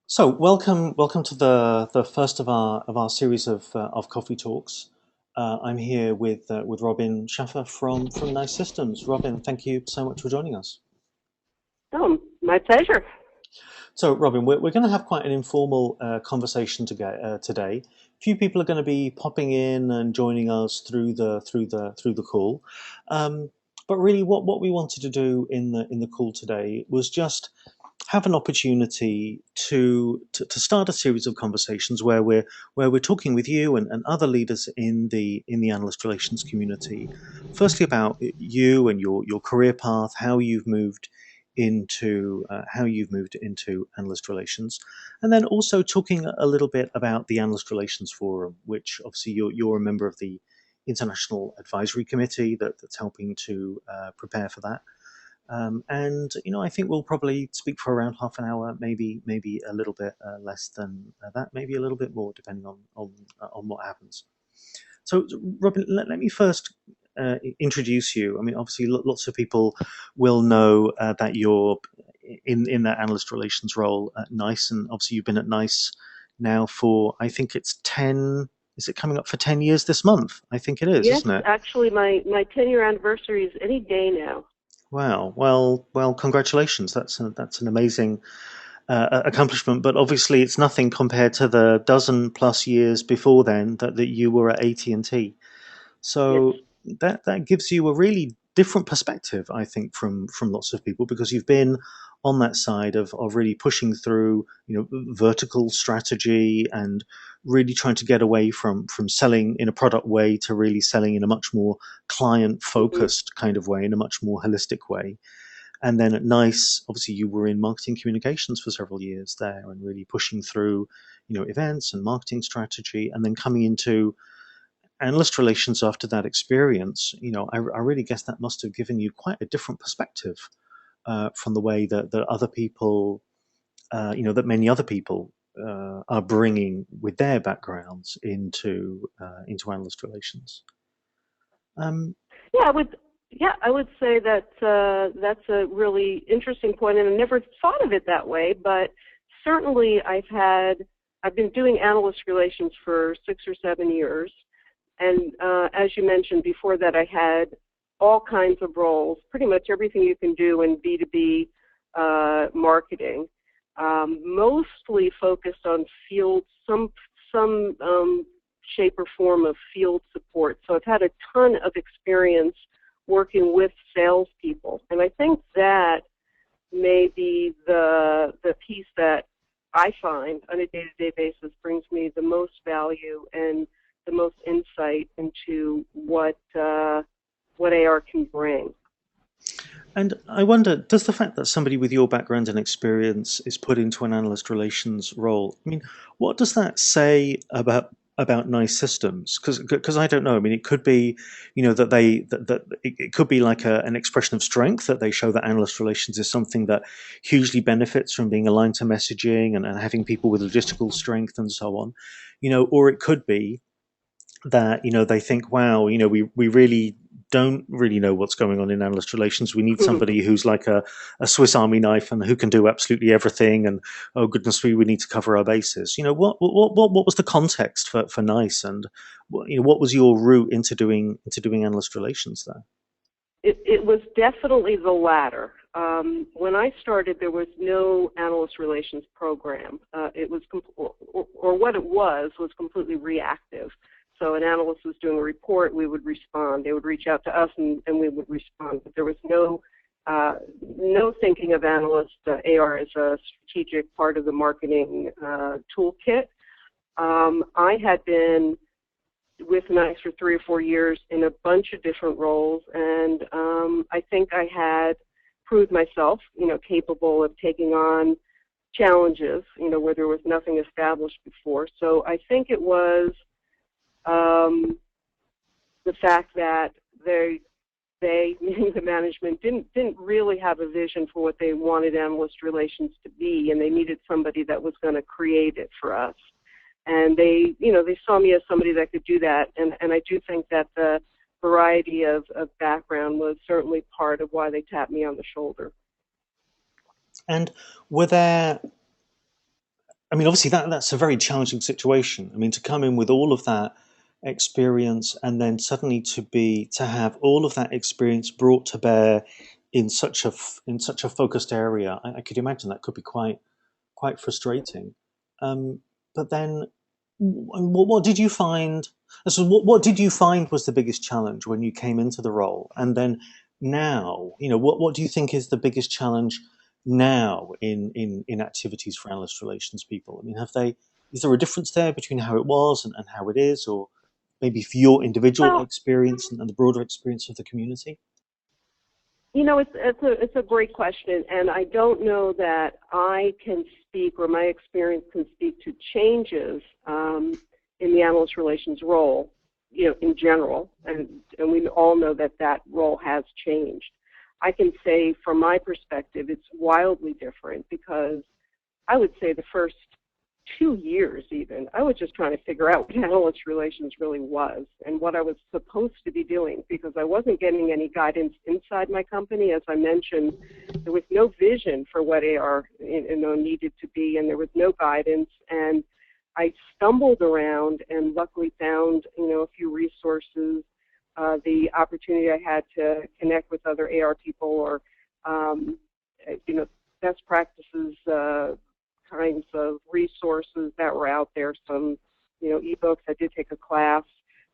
So welcome to the first of our series of coffee talks. I'm here with Robin Schaffer from Nice Systems. Robin, thank you so much for joining us. Oh, my pleasure. So Robin, we're going to have quite an informal conversation today. Few people are going to be popping in and joining us through the call. Um, but really, what we wanted to do in the call today was just have an opportunity to start a series of conversations where we're talking with you and other leaders in the analyst relations community. Firstly, about you and your career path, how you've moved into analyst relations, and then also talking a little bit about the Analyst Relations Forum, which obviously you're a member of the International Advisory Committee that's helping to prepare for that. And I think we'll probably speak for around half an hour, maybe a little bit less than that, maybe a little bit more, depending on what happens. So, Robin, let me first introduce you. I mean, obviously, lots of people will know that you're in that analyst relations role at Nice, and obviously, you've been at Nice now for I think it's 10. Is it coming up for 10 years this month? I think it is, Yes, isn't it? actually, my 10-year anniversary is any day now. Wow. Well, congratulations. That's an amazing accomplishment. But obviously, it's nothing compared to the dozen plus years before then that you were at AT&T. Yes. So that gives you a really different perspective, I think, from lots of people because you've been on that side of really pushing through, vertical strategy and really trying to get away from selling in a product way to really selling in a much more client Hmm. focused kind of way, in a much more holistic way. And then at Nice, obviously, you were in marketing communications for several years there and really pushing through, events and marketing strategy, and then coming into analyst relations after that experience. I really guess that must have given you quite a different perspective from the way that other people, that many other people are bringing with their backgrounds into analyst relations. Um, Yeah, I would say that that's a really interesting point, and I never thought of it that way. But certainly, I've been doing analyst relations for 6 or 7 years, and as you mentioned before that, I had all kinds of roles, pretty much everything you can do in B2B marketing, mostly focused on field, some shape or form of field support. So I've had a ton of experience working with salespeople, and I think that may be the piece that I find on a day-to-day basis brings me the most value and the most insight into what AR can bring. and I wonder, does the fact that somebody with your background and experience is put into an analyst relations role, I mean, what does that say about nice systems? Because I don't know. I mean, it could be, that it could be like an expression of strength that they show that analyst relations is something that hugely benefits from being aligned to messaging and having people with logistical strength and so on, or it could be that they think, wow, we really don't really know what's going on in analyst relations. We need somebody who's like a Swiss Army knife and who can do absolutely everything. And oh goodness me, we need to cover our bases. What was the context for Nice, and what was your route into doing analyst relations there? It was definitely the latter. When I started, there was no analyst relations program. It was, or what it was completely reactive. So an analyst was doing a report, we would respond. They would reach out to us, and we would respond. But there was no thinking of analyst AR as a strategic part of the marketing toolkit. I had been with Nice for 3 or 4 years in a bunch of different roles, and I think I had proved myself, capable of taking on challenges, where there was nothing established before. So I think it was the fact that meaning the management, didn't really have a vision for what they wanted analyst relations to be, and they needed somebody that was going to create it for us. And they saw me as somebody that could do that, and I do think that the variety of background was certainly part of why they tapped me on the shoulder. And were there I mean, obviously that's a very challenging situation. I mean, to come in with all of that experience and then suddenly to have all of that experience brought to bear in in such a focused area, I could imagine that could be quite frustrating. But then, what did you find? So, what did you find was the biggest challenge when you came into the role? And then now, what do you think is the biggest challenge now in activities for analyst relations people? I mean, is there a difference there between how it was and how it is, or maybe for your individual Well, experience and the broader experience of the community? it's a great question, and I don't know that I can speak or my experience can speak to changes in the analyst relations role, in general, and we all know that that role has changed. I can say from my perspective, it's wildly different because I would say the first 2 years even, I was just trying to figure out what analyst relations really was and what I was supposed to be doing because I wasn't getting any guidance inside my company. As I mentioned, there was no vision for what AR needed to be, and there was no guidance. And I stumbled around and luckily found, a few resources, the opportunity I had to connect with other AR people or, best practices, kinds of resources that were out there, some, ebooks. I did take a class.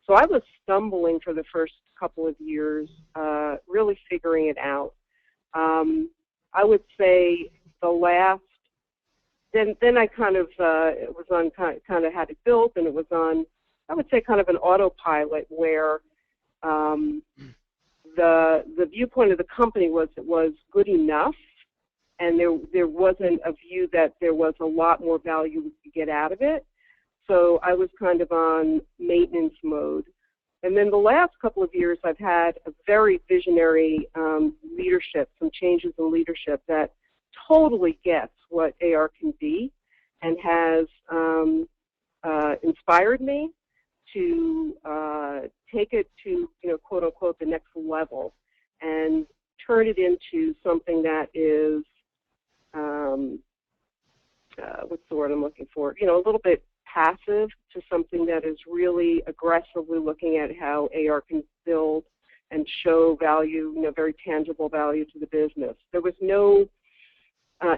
So I was stumbling for the first couple of years, really figuring it out. I would say the last, then I kind of, it was on kind of had it built, and it was on, I would say, kind of an autopilot where the viewpoint of the company was it was good enough, and there wasn't a view that there was a lot more value we could get out of it. So I was kind of on maintenance mode. And then the last couple of years, I've had a very visionary leadership, some changes in leadership that totally gets what AR can be and has inspired me to take it to, quote unquote, the next level and turn it into something that is, what's the word I'm looking for? A little bit passive to something that is really aggressively looking at how AR can build and show value, very tangible value to the business. There was no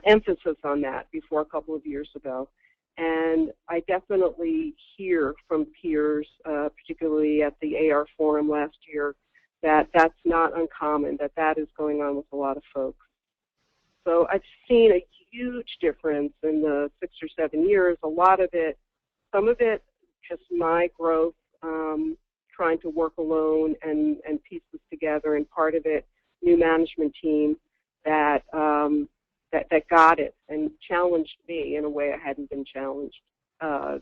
emphasis on that before a couple of years ago. And I definitely hear from peers, particularly at the AR forum last year, that that's not uncommon, that is going on with a lot of folks. So I've seen a huge difference in the 6 or 7 years. A lot of it, some of it, just my growth, trying to work alone and piece this together, and part of it, new management team that that got it and challenged me in a way I hadn't been challenged, to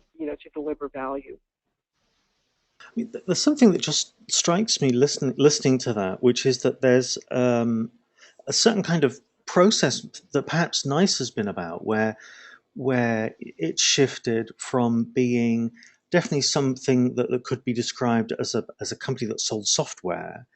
deliver value. I mean, there's something that just strikes me listening to that, which is that there's a certain kind of process that perhaps NICE has been about, where it shifted from being definitely something that could be described as a company that sold software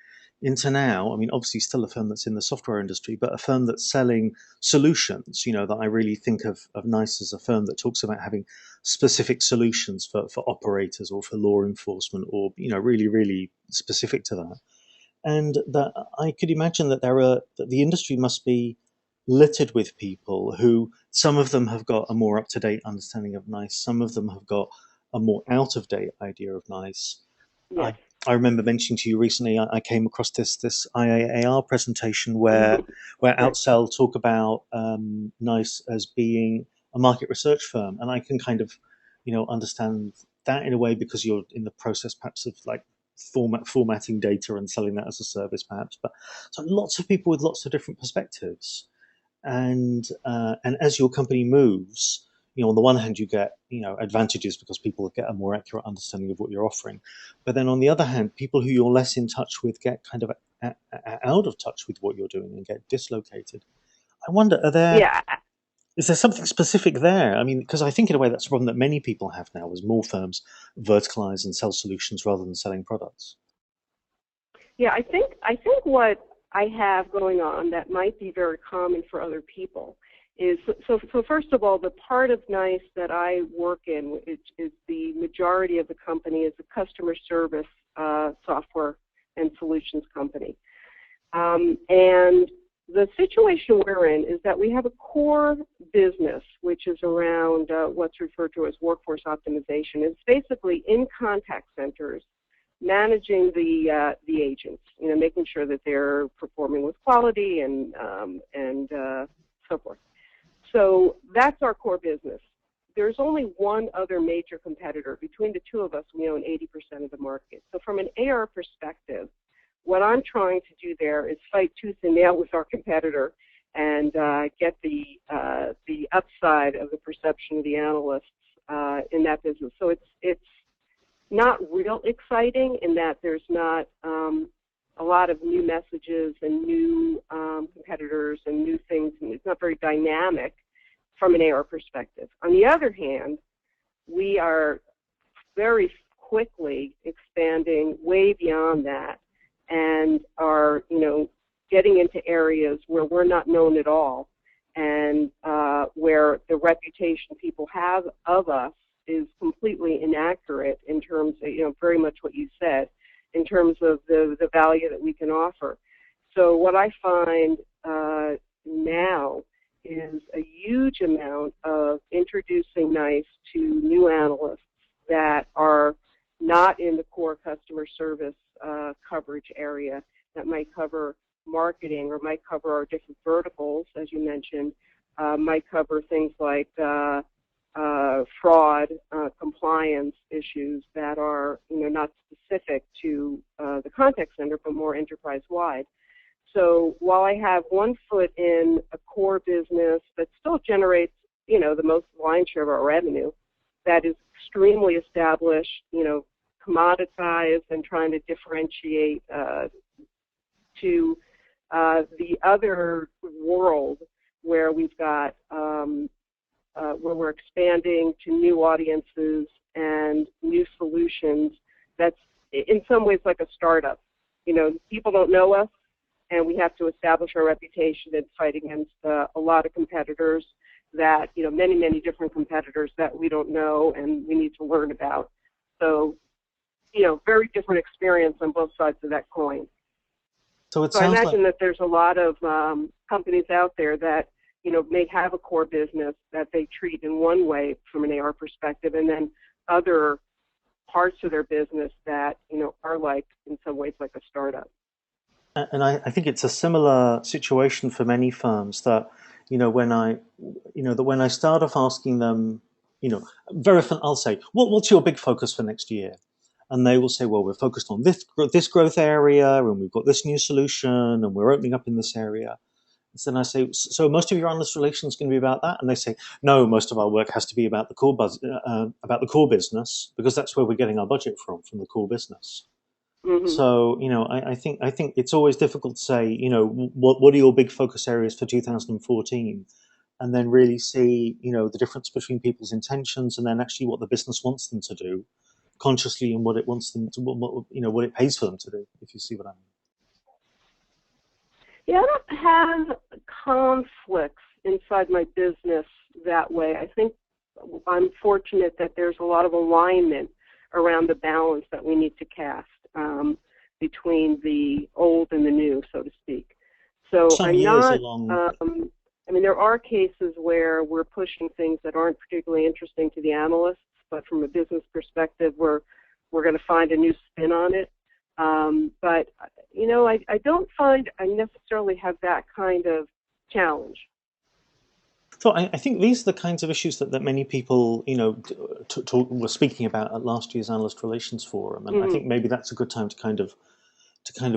into now, I mean, obviously still a firm that's in the software industry, but a firm that's selling solutions, that I really think of NICE as a firm that talks about having specific solutions for operators or for law enforcement or, really, really specific to that. And that I could imagine that that the industry must be littered with people who, some of them have got a more up to date understanding of NICE, some of them have got a more out of date idea of NICE. Yes. I I remember mentioning to you recently, I came across this IAAR presentation Mm-hmm. where Right. Outsell talk about NICE as being a market research firm, and I can kind of understand that in a way because you're in the process perhaps of like formatting data and selling that as a service perhaps. But so lots of people with lots of different perspectives, and as your company moves, on the one hand you get advantages because people get a more accurate understanding of what you're offering, but then on the other hand, people who you're less in touch with get kind of out of touch with what you're doing and get dislocated. I wonder, Yeah. is there something specific there? I mean, because I think in a way that's a problem that many people have now, as more firms verticalize and sell solutions rather than selling products. Yeah. I think what I have going on that might be very common for other people is so first of all, the part of NICE that I work in is the majority of the company is a customer service software and solutions company. And the situation we're in is that we have a core business, which is around what's referred to as workforce optimization. It's basically in contact centers, managing the agents, making sure that they're performing with quality and so forth. So that's our core business. There's only one other major competitor. Between the two of us, we own 80% of the market. So from an AR perspective, what I'm trying to do there is fight tooth and nail with our competitor and get the upside of the perception of the analysts in that business. So it's not real exciting in that there's not a lot of new messages and new competitors and new things, and it's not very dynamic from an AR perspective. On the other hand, we are very quickly expanding way beyond that and are, getting into areas where we're not known at all and where the reputation people have of us is completely inaccurate in terms of, very much what you said, in terms of the value that we can offer. So what I find now is a huge amount of introducing NICE to new analysts that are not in the core customer service coverage area, that might cover marketing or might cover our different verticals, as you mentioned, might cover things like fraud, compliance issues that are, not specific to the contact center, but more enterprise-wide. So while I have one foot in a core business that still generates, the most line share of our revenue, that is extremely established, commoditized and trying to differentiate to the other world where we've got where we're expanding to new audiences and new solutions. That's in some ways like a startup. People don't know us, and we have to establish our reputation and fight against a lot of competitors that, many, many different competitors that we don't know and we need to learn about. So, very different experience on both sides of that coin. So it So I sounds imagine like, that there's a lot of companies out there that, may have a core business that they treat in one way from an AR perspective, and then other parts of their business that, are like, in some ways, like a startup. and I think it's a similar situation for many firms that, when I start off asking them, very often I'll say, what's your big focus for next year? And they will say, well, we're focused on this growth area, and we've got this new solution, and we're opening up in this area. So then I say, so most of your analyst relations is going to be about that? And they say, no, most of our work has to be about the about the core business, because that's where we're getting our budget from the core business. Hmm. So, I think it's always difficult to say, what are your big focus areas for 2014, and then really see, the difference between people's intentions and then actually what the business wants them to do consciously, and what it wants them to, what it pays for them to do, if you see what I mean. Yeah, I don't have conflicts inside my business that way. I think I'm fortunate that there's a lot of alignment around the balance that we need to cast between the old and the new, so to speak. So Some I'm years not, along. there are cases where we're pushing things that aren't particularly interesting to the analysts, but from a business perspective, we're going to find a new spin on it. But, I don't find I necessarily have that kind of challenge. So I think these are the kinds of issues that many people, were speaking about at last year's Analyst Relations Forum, and I Hmm. think maybe that's a good time to kind of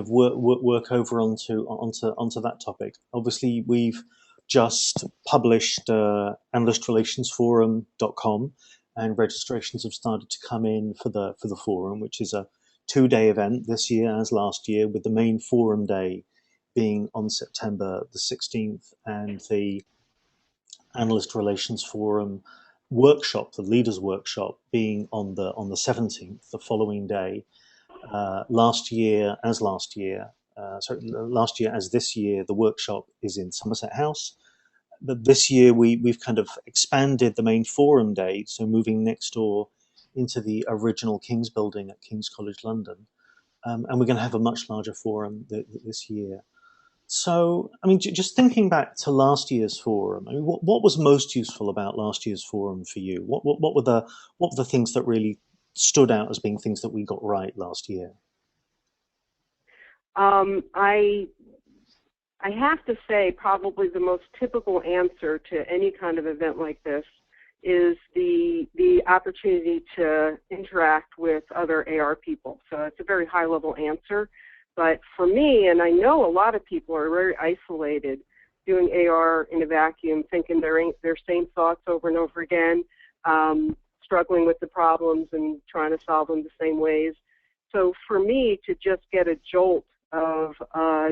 work over onto that topic. Obviously, we've just published analystrelationsforum.com, and registrations have started to come in for the forum, which is a 2-day event this year as last year, with the main forum day being on September the 16th, and the Analyst Relations Forum workshop, the leaders workshop, being on the 17th, the following day. Last year as this year, the workshop is in Somerset House. but this year we've kind of expanded the main forum day, so moving next door into the original King's building at King's College London, and we're going to have a much larger forum this year. So, I mean, just thinking back to last year's forum, I mean, what was most useful about last year's forum for you? What were the things that really stood out as being things that we got right last year? I have to say probably the most typical answer to any kind of event like this is the opportunity to interact with other AR people. So it's a very high level answer. But for me, and I know a lot of people are very isolated doing AR in a vacuum, thinking their same thoughts over and over again, struggling with the problems and trying to solve them the same ways. So for me to just get a jolt of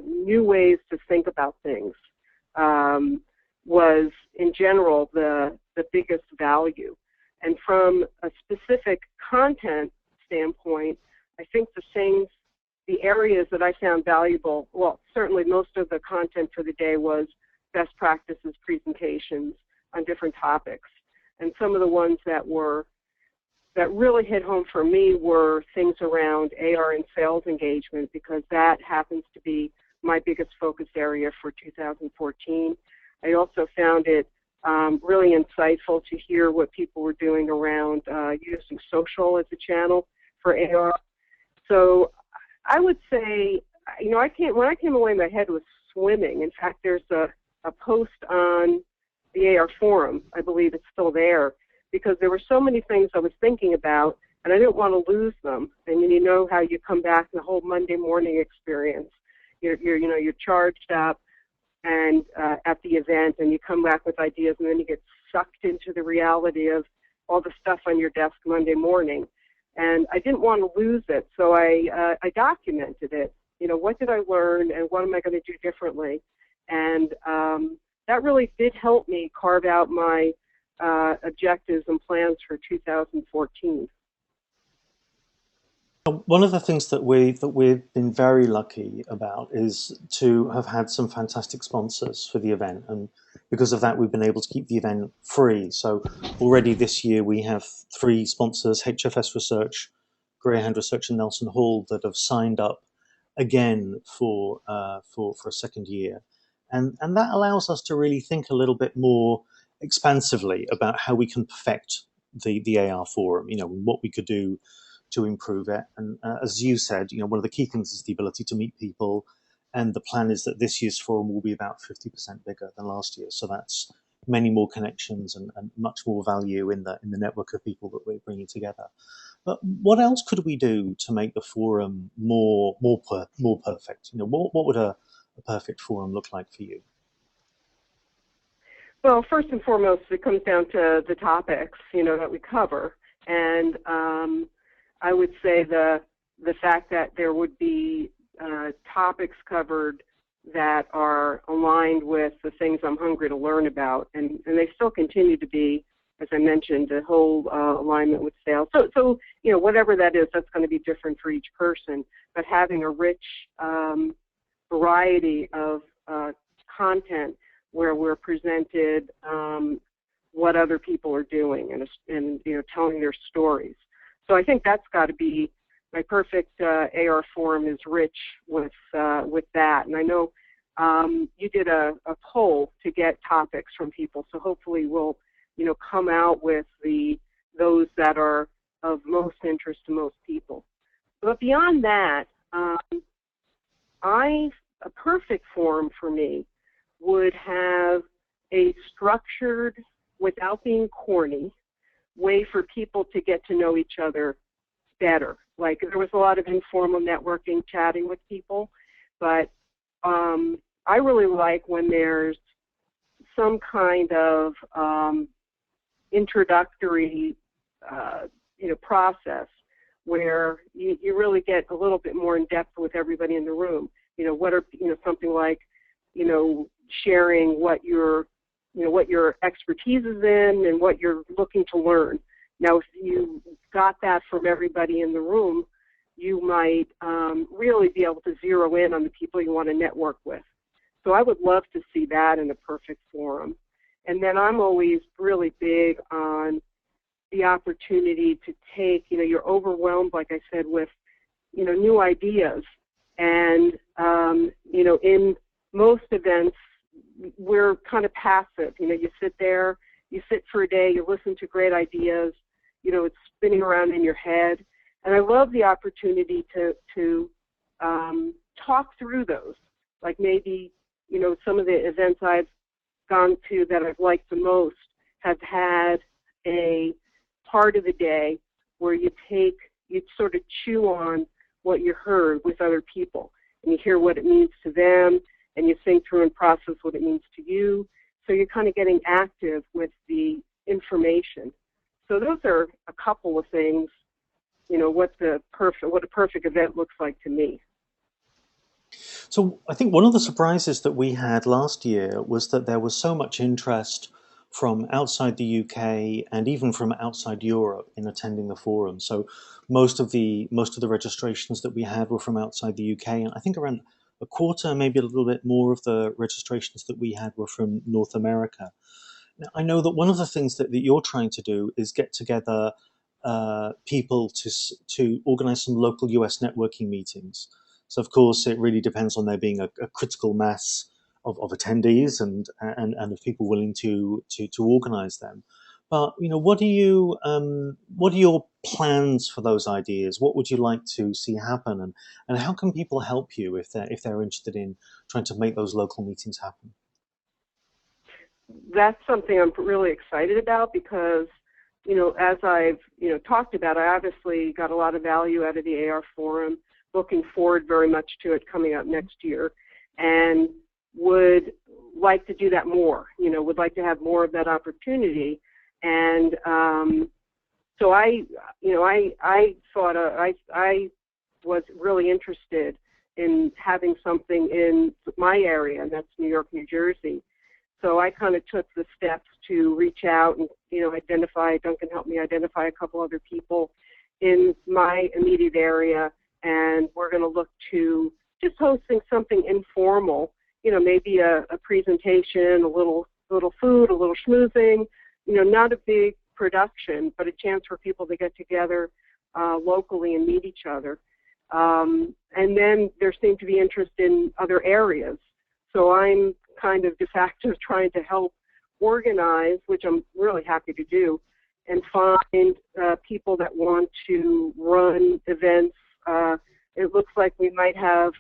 new ways to think about things was, in general, the biggest value. And from a specific content standpoint, I think the areas that I found valuable, well, certainly most of the content for the day was best practices presentations on different topics. And some of the ones that really hit home for me were things around AR and sales engagement, because that happens to be my biggest focus area for 2014. I also found it really insightful to hear what people were doing around using social as a channel for AR. So I would say, when I came away, my head was swimming. In fact, there's a post on the AR forum, I believe it's still there, because there were so many things I was thinking about, and I didn't want to lose them. And you know how you come back the whole Monday morning experience. You're charged up and at the event, and you come back with ideas, and then you get sucked into the reality of all the stuff on your desk Monday morning. And I didn't want to lose it, so I documented it. What did I learn, and what am I going to do differently? And that really did help me carve out my objectives and plans for 2014. One of the things that we've been very lucky about is to have had some fantastic sponsors for the event, and because of that, we've been able to keep the event free. So already this year we have 3 sponsors: HFS Research, Greyhound Research, and Nelson Hall, that have signed up again for a second year, and that allows us to really think a little bit more expansively about how we can perfect the AR forum. What we could do to improve it. And as you said, one of the key things is the ability to meet people. And the plan is that this year's forum will be about 50% bigger than last year. So that's many more connections and much more value in the network of people that we're bringing together. But what else could we do to make the forum more perfect? What would a perfect forum look like for you? Well, first and foremost, it comes down to the topics, that we cover. And I would say the fact that there would be topics covered that are aligned with the things I'm hungry to learn about, and they still continue to be, as I mentioned, the whole alignment with sales. So whatever that is, that's going to be different for each person. But having a rich variety of content where we're presented what other people are doing and telling their stories. So I think that's got to be my perfect AR forum is rich with that. And I know you did a poll to get topics from people, so hopefully we'll come out with those that are of most interest to most people. But beyond that, a perfect forum for me would have a structured, without being corny, way for people to get to know each other better. Like, there was a lot of informal networking, chatting with people, but I really like when there's some kind of introductory process where you really get a little bit more in depth with everybody in the room. What are something like sharing what your expertise is in and what you're looking to learn. Now, if you got that from everybody in the room, you might really be able to zero in on the people you want to network with. So I would love to see that in a perfect forum. And then I'm always really big on the opportunity to take, you're overwhelmed, like I said, with, new ideas. And, in most events, we're kind of passive. You sit there, you sit for a day, you listen to great ideas, it's spinning around in your head. And I love the opportunity to talk through those. Like maybe, some of the events I've gone to that I've liked the most have had a part of the day where you sort of chew on what you heard with other people, and you hear what it means to them, and you think through and process what it means to you. So you're kind of getting active with the information. So those are a couple of things, what a perfect event looks like to me. So I think one of the surprises that we had last year was that there was so much interest from outside the UK and even from outside Europe in attending the forum. So most of the registrations that we had were from outside the UK, and I think around a quarter, maybe a little bit more of the registrations that we had were from North America. Now, I know that one of the things that you're trying to do is get together people to organize some local US networking meetings. So, of course, it really depends on there being a critical mass of attendees and of people willing to organize them. But what are your plans for those ideas? What would you like to see happen, and how can people help you if they're interested in trying to make those local meetings happen? That's something I'm really excited about because, as I've, talked about, I obviously got a lot of value out of the AR Forum, looking forward very much to it coming up next year, and would like to do that more, would like to have more of that opportunity. And so I thought I was really interested in having something in my area, and that's New York, New Jersey. So I kind of took the steps to reach out and, identify, Duncan helped me identify a couple other people in my immediate area, and we're going to look to just hosting something informal, maybe a presentation, a little food, a little schmoozing, not a big production, but a chance for people to get together locally and meet each other. And then there seemed to be interest in other areas. So I'm kind of de facto trying to help organize, which I'm really happy to do, and find people that want to run events. It looks like we might have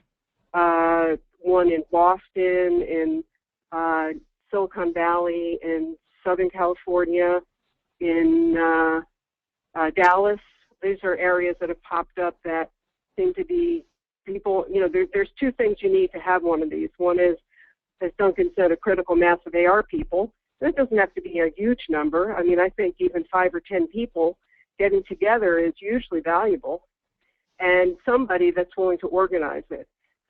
one in Boston, in Silicon Valley, in Southern California, in Dallas. These are areas that have popped up that seem to be people, there's two things you need to have one of these. One is, as Duncan said, a critical mass of AR people. That doesn't have to be a huge number. I mean, I think even 5 or 10 people getting together is usually valuable, and somebody that's willing to organize it.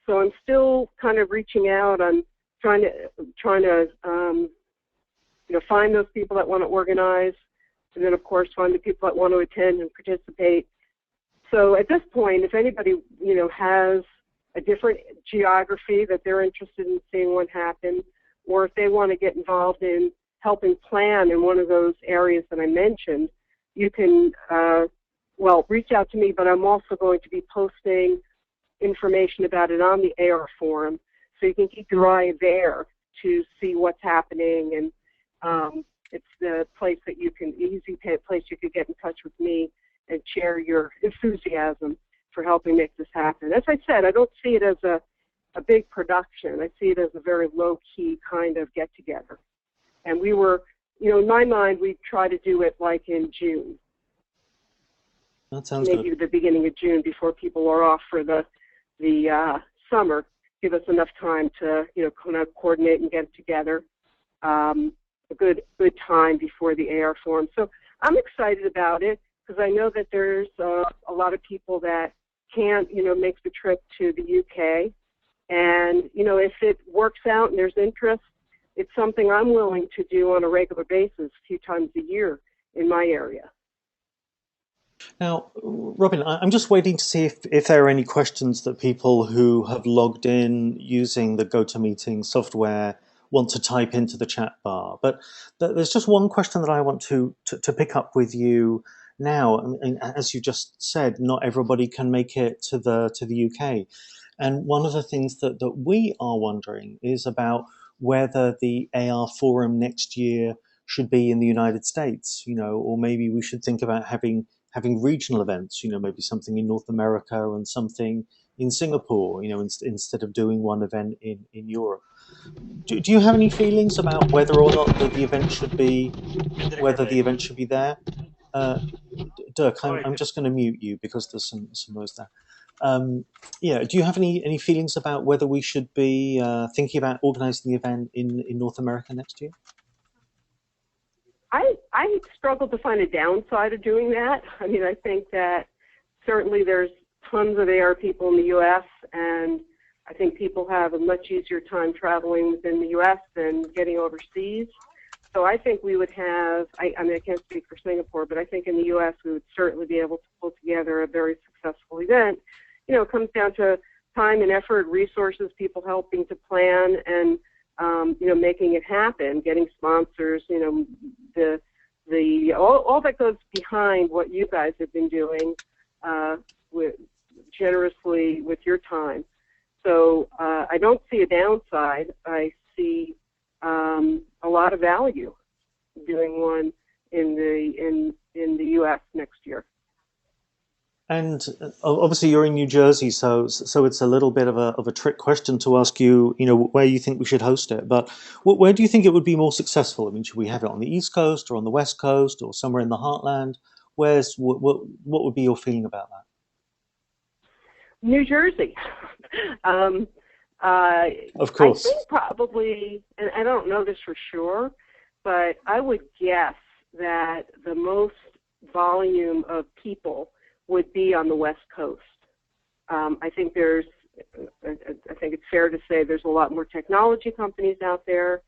So I'm still kind of reaching out. I'm trying to find those people that want to organize, and then of course find the people that want to attend and participate. So at this point, if anybody has a different geography that they're interested in seeing what happen, or if they want to get involved in helping plan in one of those areas that I mentioned, you can, reach out to me, but I'm also going to be posting information about it on the AR Forum, so you can keep your eye there to see what's happening, and it's the place that you can, place you could get in touch with me and share your enthusiasm for helping make this happen. As I said, I don't see it as a big production. I see it as a very low-key kind of get-together. And we were, in my mind, we'd try to do it like in June. That sounds Maybe good. the beginning of June before people are off for the summer. Give us enough time to, kind of coordinate and get together. A good time before the AR Forum. So I'm excited about it because I know that there's a lot of people that can't, make the trip to the UK. And, if it works out and there's interest, it's something I'm willing to do on a regular basis a few times a year in my area. Now, Robin, I'm just waiting to see if there are any questions that people who have logged in using the GoToMeeting software want to type into the chat bar. But there's just one question that I want to pick up with you now. I mean, as you just said, not everybody can make it to the UK. And one of the things that we are wondering is about whether the AR forum next year should be in the United States, or maybe we should think about having regional events, maybe something in North America and something in Singapore, instead of doing one event in Europe. Do you have any feelings about whether or not the event should be there? Uh, Dirk, I'm just going to mute you because there's some noise there. Yeah, do you have any feelings about whether we should be thinking about organising the event in North America next year? I struggle to find a downside of doing that. I mean, I think that certainly there's tons of AR people in the U.S., and I think people have a much easier time traveling within the U.S. than getting overseas. So I think we would have, I mean, I can't speak for Singapore, but I think in the U.S. we would certainly be able to pull together a very successful event. It comes down to time and effort, resources, people helping to plan, and making it happen, getting sponsors, all that goes behind what you guys have been doing generously with your time. So I don't see a downside. I see a lot of value doing one in the U.S. next year. And obviously, you're in New Jersey, so it's a little bit of a trick question to ask you, where you think we should host it. But where do you think it would be more successful? I mean, should we have it on the East Coast or on the West Coast or somewhere in the heartland? What would be your feeling about that? New Jersey. Of course. I think probably, and I don't know this for sure, but I would guess that the most volume of people would be on the West Coast. I think it's fair to say there's a lot more technology companies out there,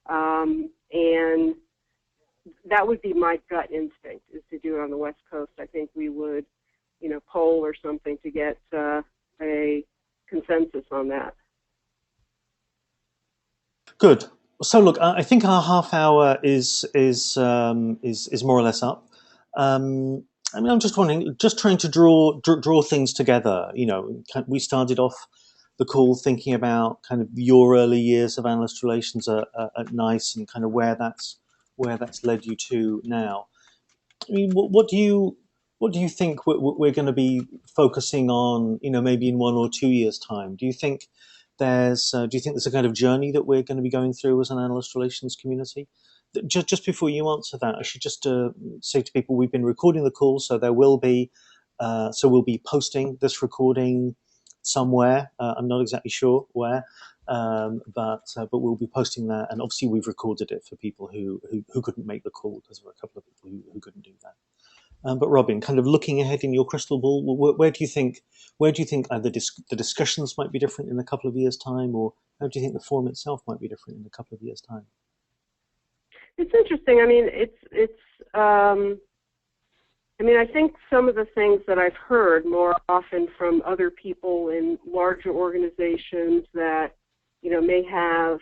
and that would be my gut instinct, is to do it on the West Coast. I think we would, poll or something to get a consensus on that. Good. So look, I think our half hour is more or less up. I mean, I'm just wondering, just trying to draw things together. We started off the call thinking about kind of your early years of analyst relations at NICE and kind of where that's led you to now. I mean, what do you think we're going to be focusing on? Maybe in 1 or 2 years' time. Do you think there's a kind of journey that we're going to be going through as an analyst relations community? Just before you answer that, I should just say to people, we've been recording the call, so we'll be posting this recording somewhere. I'm not exactly sure where, but we'll be posting that, and obviously we've recorded it for people who couldn't make the call, because there were a couple of people who couldn't do that. But Robin, kind of looking ahead in your crystal ball, where do you think either the discussions might be different in a couple of years' time, or how do you think the forum itself might be different in a couple of years' time? It's interesting. I mean, I think some of the things that I've heard more often from other people in larger organizations that, may have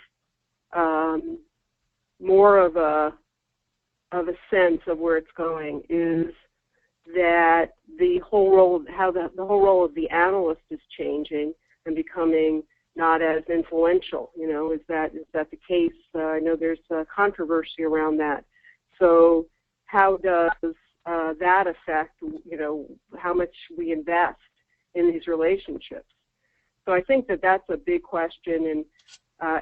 more of a sense of where it's going, is that the whole role of the analyst is changing and becoming not as influential. Is that the case? I know there's controversy around that. So how does that affect, how much we invest in these relationships? So I think that's a big question, and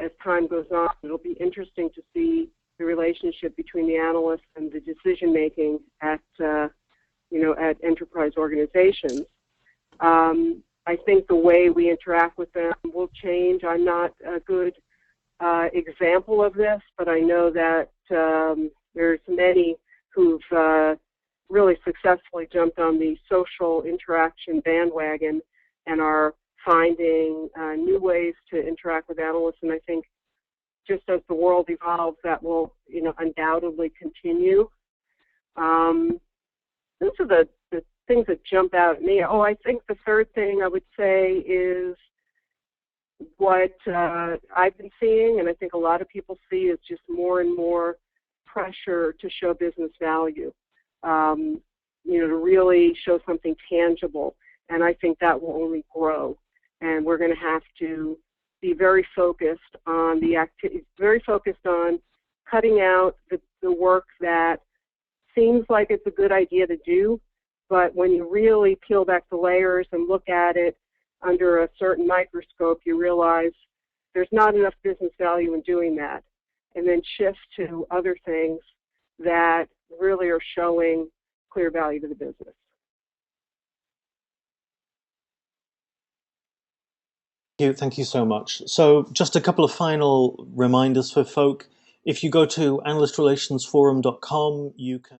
as time goes on, it'll be interesting to see the relationship between the analysts and the decision making at enterprise organizations. I think the way we interact with them will change. I'm not a good example of this, but I know that there's many who've really successfully jumped on the social interaction bandwagon and are finding new ways to interact with analysts. And I think just as the world evolves, that will, undoubtedly continue. Those are the things that jump out at me. I think the third thing I would say is what I've been seeing, and I think a lot of people see, is just more and more pressure to show business value, to really show something tangible. And I think that will only grow. And we're going to have to be very focused on very focused on cutting out the work that seems like it's a good idea to do, but when you really peel back the layers and look at it under a certain microscope, you realize there's not enough business value in doing that, and then shift to other things that really are showing clear value to the business. Thank you so much. So just a couple of final reminders for folk. If you go to analystrelationsforum.com, you can